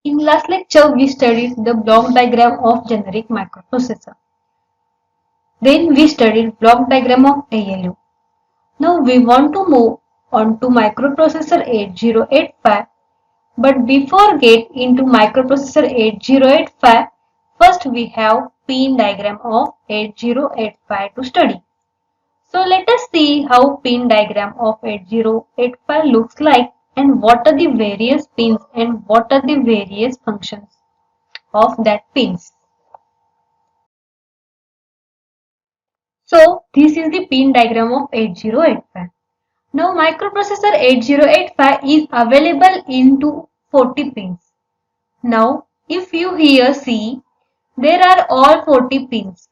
In last lecture, we studied the block diagram of generic microprocessor. Then we studied block diagram of ALU. Now we want to move on to microprocessor 8085. But before get into microprocessor 8085, first we have pin diagram of 8085 to study. So let us see how pin diagram of 8085 looks like and what are the various pins and what are the various functions of that pins. So this is the pin diagram of 8085. Now microprocessor 8085 is available into 40 pins. Now if you here see, there are all 40 pins.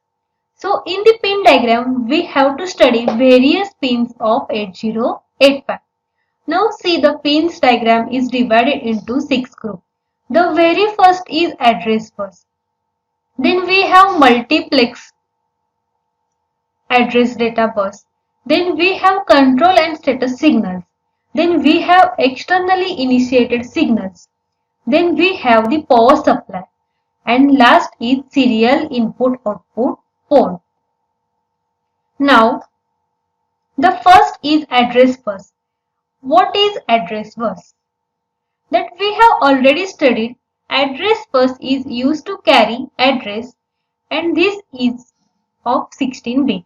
So in the pin diagram we have to study various pins of 8085. Now see, the pins diagram is divided into 6 groups. The very first is address bus. Then we have multiplex address data bus. Then we have control and status signals. Then we have externally initiated signals. Then we have the power supply. And last is serial input output port. Now the first is address bus. What is address bus? That we have already studied. Address bus is used to carry address and this is of 16 bit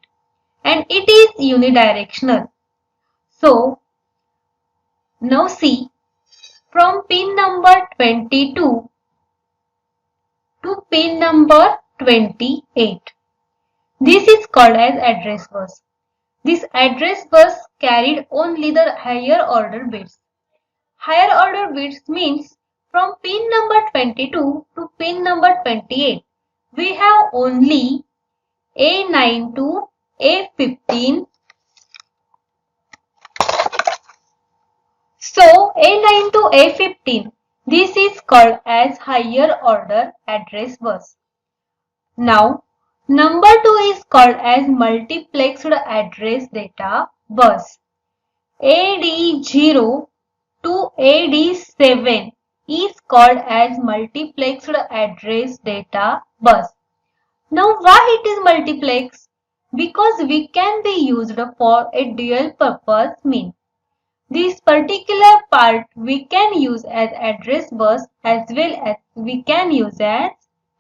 and it is unidirectional. So now see, from pin number 22 to pin number 28. This is called as address bus. This address bus carried only the higher order bits. Higher order bits means from pin number 22 to pin number 28, we have only A9 to A15. So A9 to A15, this is called as higher order address bus. Now number 2 is called as multiplexed address data bus. AD0 to AD7 is called as multiplexed address data bus. Now why it is multiplex? Because we can be used for a dual purpose mean. This particular part we can use as address bus as well as we can use as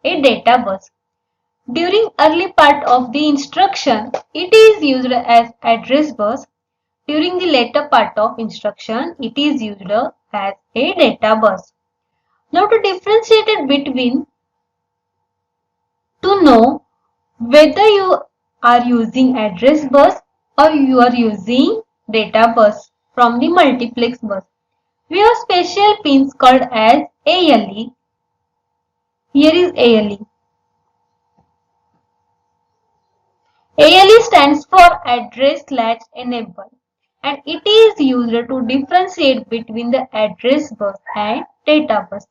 a data bus. During early part of the instruction, it is used as address bus. During the later part of instruction, it is used as a data bus. Now to differentiate it between, to know whether you are using address bus or you are using data bus from the multiplex bus, we have special pins called as ALE. Here is ALE. ALE stands for address latch enable and it is used to differentiate between the address bus and data bus.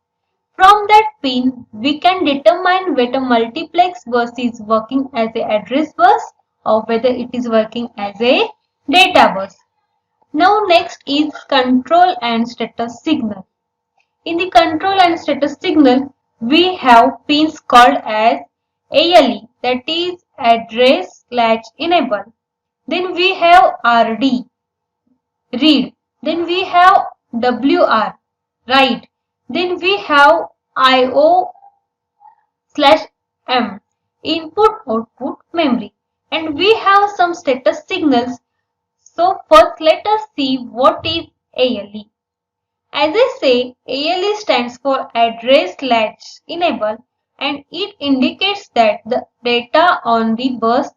From that pin, we can determine whether multiplex bus is working as a address bus or whether it is working as a data bus. Now next is control and status signal. In the control and status signal, we have pins called as ALE, that is address latch enable. Then we have RD, read. Then we have WR, write. Then we have IO/M, input output memory. And we have some status signals. So first let us see what is ALE. As I say, ALE stands for address latch enable and it indicates that the data on the bus,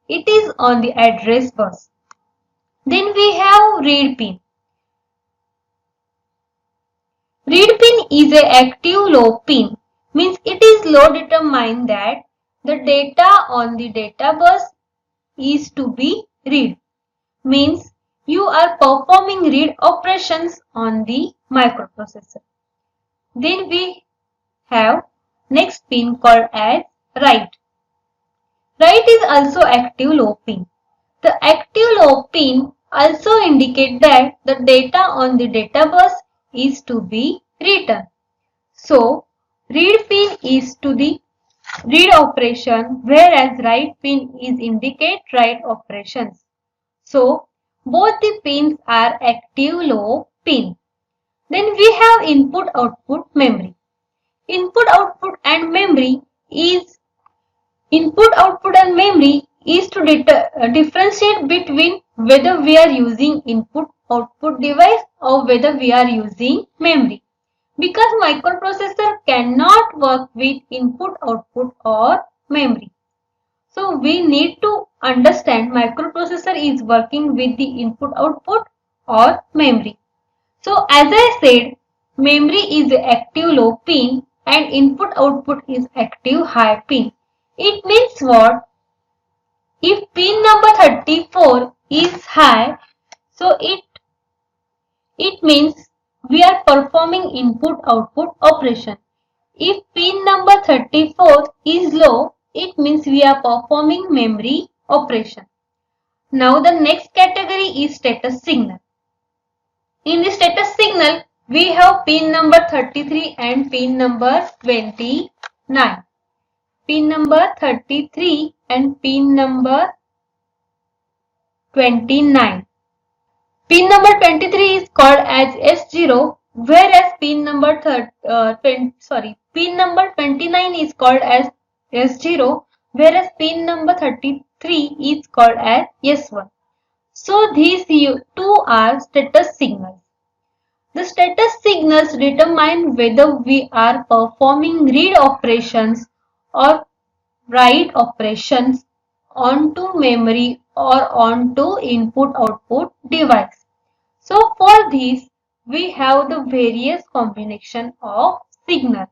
it is on the address bus. Then we have read pin. Read pin is a active low pin, means it is low determine that the data on the data bus is to be read, means you are performing read operations on the microprocessor. Then we have next pin called as write. Write is also active low pin. The active low pin also indicate that the data on the data bus is to be written. So read pin is to the read operation, whereas write pin is indicate write operations. So both the pins are active low pin. Then we have input output memory. Input output and memory is to differentiate between whether we are using input output device or whether we are using memory. Because microprocessor cannot work with input output or memory. So we need to understand microprocessor is working with the input output or memory. So as I said, memory is active low pin and input output is active high pin. It means what? If pin number 34 is high, so it means we are performing input output operation. If pin number 34 is low, it means we are performing memory operation. Now the next category is status signal. In the status signal, we have pin number 33 and pin number 29. Pin number 33 and pin number 29. Pin number 23 is called as S0, whereas pin number 29 is called as S0, whereas pin number 33 is called as S1. So these two are status signals. The status signals determine whether we are performing read operations or write operations onto memory or onto input-output device. So for this, we have the various combination of signal.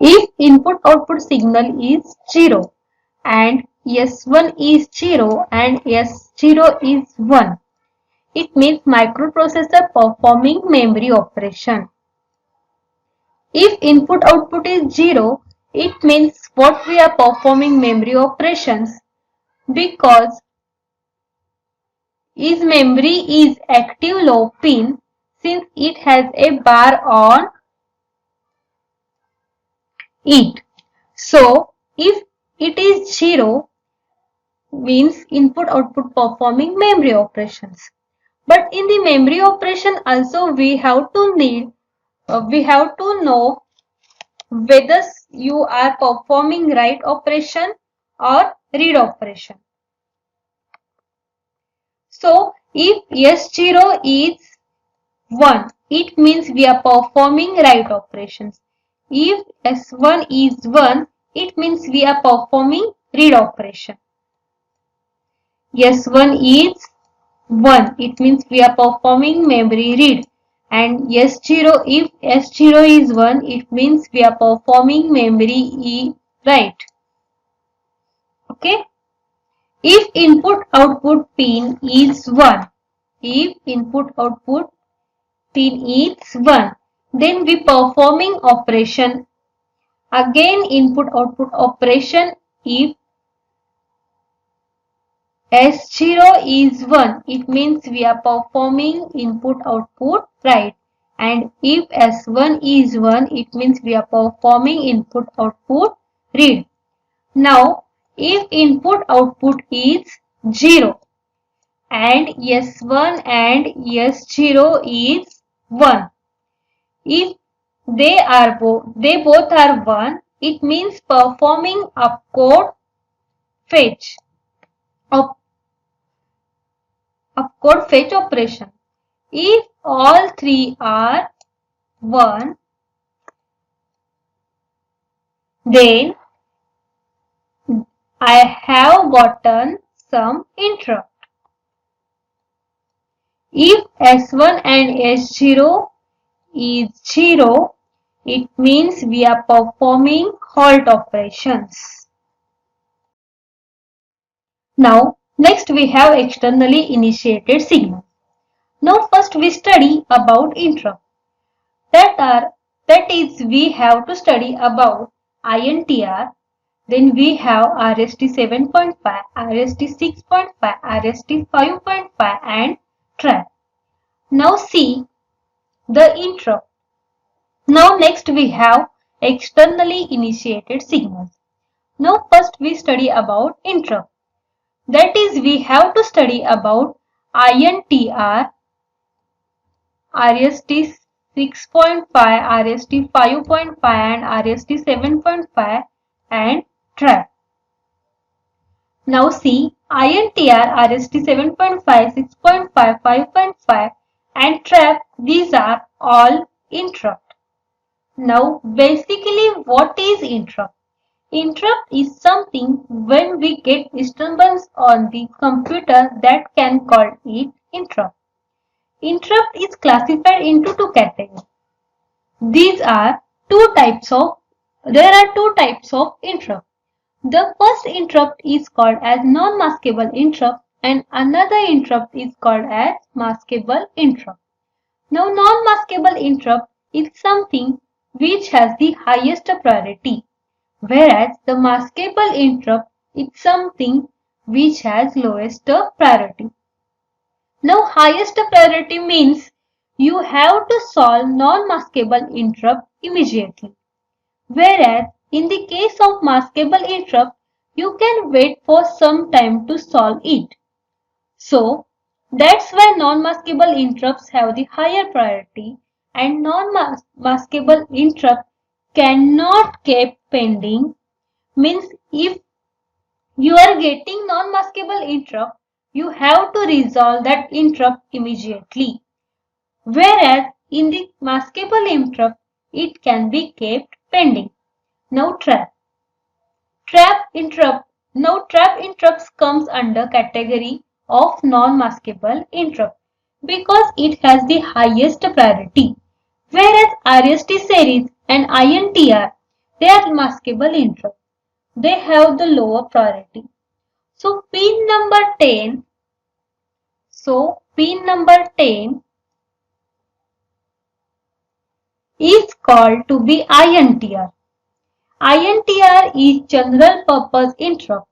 If input-output signal is 0 and S1 is 0 and S0 is 1, it means microprocessor performing memory operation. If input output is 0, it means what we are performing memory operations, because is memory is active low pin since it has a bar on it. So if it is 0, means input output performing memory operations. But in the memory operation also we have to know whether you are performing write operation or read operation. So if S0 is 1, it means we are performing write operations. If S1 is 1, it means we are performing read operation. S1 is 1, it means we are performing memory read. And S0, if S0 is 1, it means we are performing memory write. Okay. If input output pin is 1, if input output pin is 1, then we performing operation. Again input output operation. If S0 is 1, it means we are performing input output write. And if S1 is 1, it means we are performing input output read. Now, if input output is 0 and S1 and S0 is 1, if they both are 1, it means performing opcode fetch. Opcode fetch operation. If all three are 1, then I have gotten some interrupt. If S1 and S0 is 0, it means we are performing halt operations. Now, next we have externally initiated signal. Now first we study about interrupt. That is we have to study about INTR, then we have RST 7.5, RST 6.5, RST 5.5 and trap. Now see the interrupt. Now next we have externally initiated signals. Now first we study about interrupt. That is, we have to study about INTR, RST 6.5, RST 5.5 and RST 7.5 and TRAP. Now see, INTR, RST 7.5, 6.5, 5.5 and TRAP, these are all interrupt. Now basically what is interrupt? Interrupt is something when we get disturbance on the computer that can call it interrupt. Interrupt is classified into two categories. These are there are two types of interrupt. The first interrupt is called as non-maskable interrupt and another interrupt is called as maskable interrupt. Now non-maskable interrupt is something which has the highest priority, whereas the maskable interrupt is something which has lowest priority. Now highest priority means you have to solve non-maskable interrupt immediately, whereas in the case of maskable interrupt, you can wait for some time to solve it. So that's why non-maskable interrupts have the higher priority and non-maskable interrupt cannot keep pending. Means if you are getting non-maskable interrupt, you have to resolve that interrupt immediately. Whereas in the maskable interrupt, it can be kept pending. Now trap. Trap interrupt. Now trap interrupts comes under category of non-maskable interrupt because it has the highest priority. Whereas RST series and INTR, they are maskable interrupt. They have the lower priority. So pin number 10 is called to be INTR. INTR is general purpose interrupt.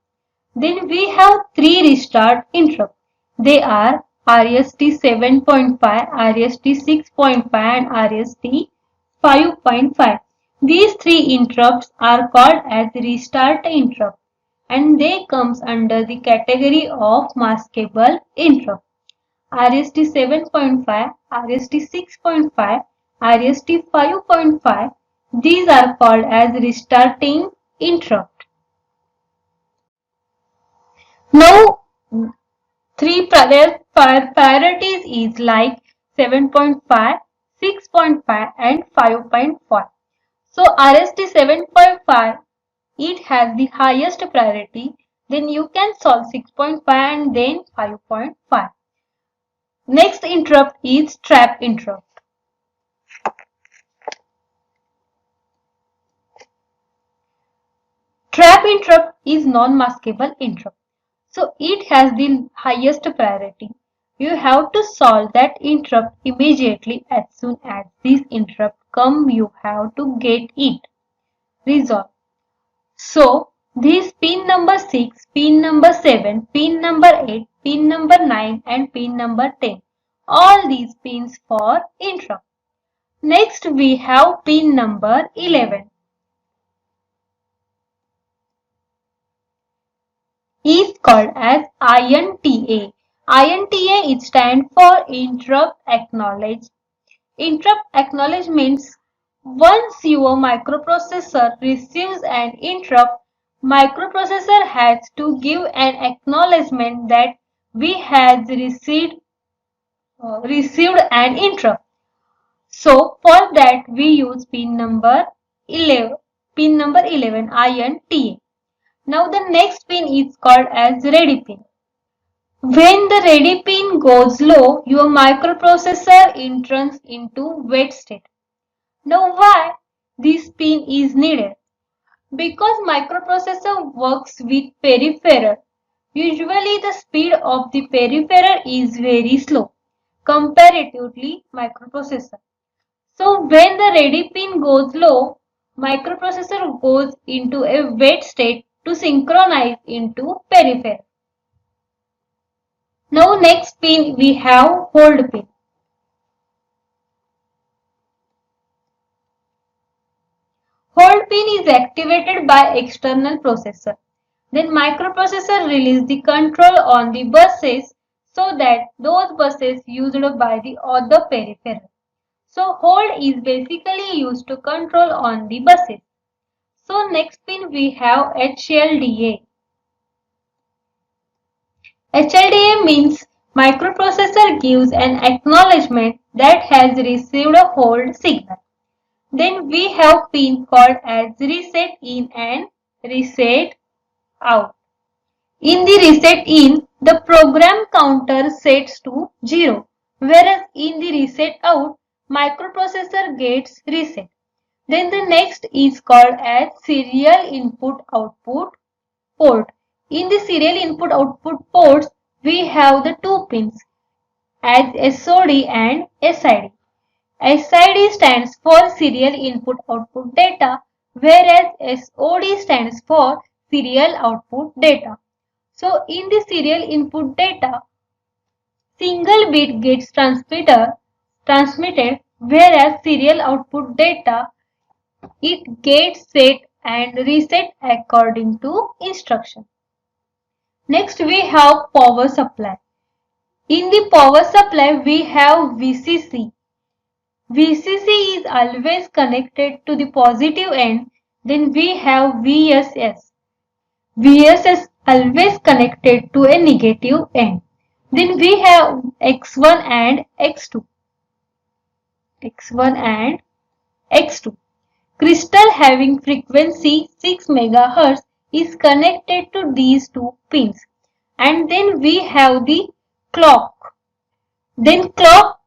Then we have three restart interrupt. They are RST 7.5, RST 6.5 and RST 5.5. These three interrupts are called as restart interrupt and they comes under the category of maskable interrupt. RST 7.5, RST 6.5, RST 5.5, these are called as restarting interrupt. Now, three priorities is like 7.5, 6.5 and 5.5. So RST 7.5, it has the highest priority. Then you can solve 6.5 and then 5.5. Next interrupt is trap interrupt. Trap interrupt is non-maskable interrupt. So it has the highest priority. You have to solve that interrupt immediately. As soon as this interrupt comes, you have to get it resolved. So these pin number 6, pin number 7, pin number 8, pin number 9 and pin number 10. All these pins for interrupt. Next we have pin number 11. Is called as INTA. INTA it stands for interrupt acknowledge. Interrupt acknowledge means once your microprocessor receives an interrupt, microprocessor has to give an acknowledgement that we has received an interrupt. So for that we use pin number 11, INTA. Now the next pin is called as ready pin. When the ready pin goes low, your microprocessor enters into wait state. Now why this pin is needed? Because microprocessor works with peripheral. Usually the speed of the peripheral is very slow comparatively microprocessor. So when the ready pin goes low, microprocessor goes into a wait state to synchronize into peripheral. Now next pin we have hold pin. Hold pin is activated by external processor. Then microprocessor release the control on the buses so that those buses used by the other peripheral. So hold is basically used to control on the buses. So next pin we have HLDA. HLDA means microprocessor gives an acknowledgement that has received a hold signal. Then we have pin called as reset in and reset out. In the reset in, the program counter sets to 0, whereas in the reset out, microprocessor gets reset. Then the next is called as serial input output port. In the serial input output ports, we have the two pins as SOD and SID. SID stands for serial input output data, whereas SOD stands for serial output data. So in the serial input data, single bit gets transmitted, whereas serial output data, it gets set and reset according to instruction. Next we have power supply. In the power supply we have VCC. VCC is always connected to the positive end. Then we have VSS. VSS always connected to a negative end. Then we have X1 and X2. X1 and X2. Crystal having frequency 6 MHz is connected to these two pins. And then we have the clock. Then clock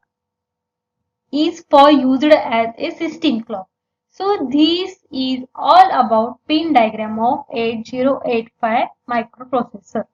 is for used as a system clock. So this is all about pin diagram of 8085 microprocessor.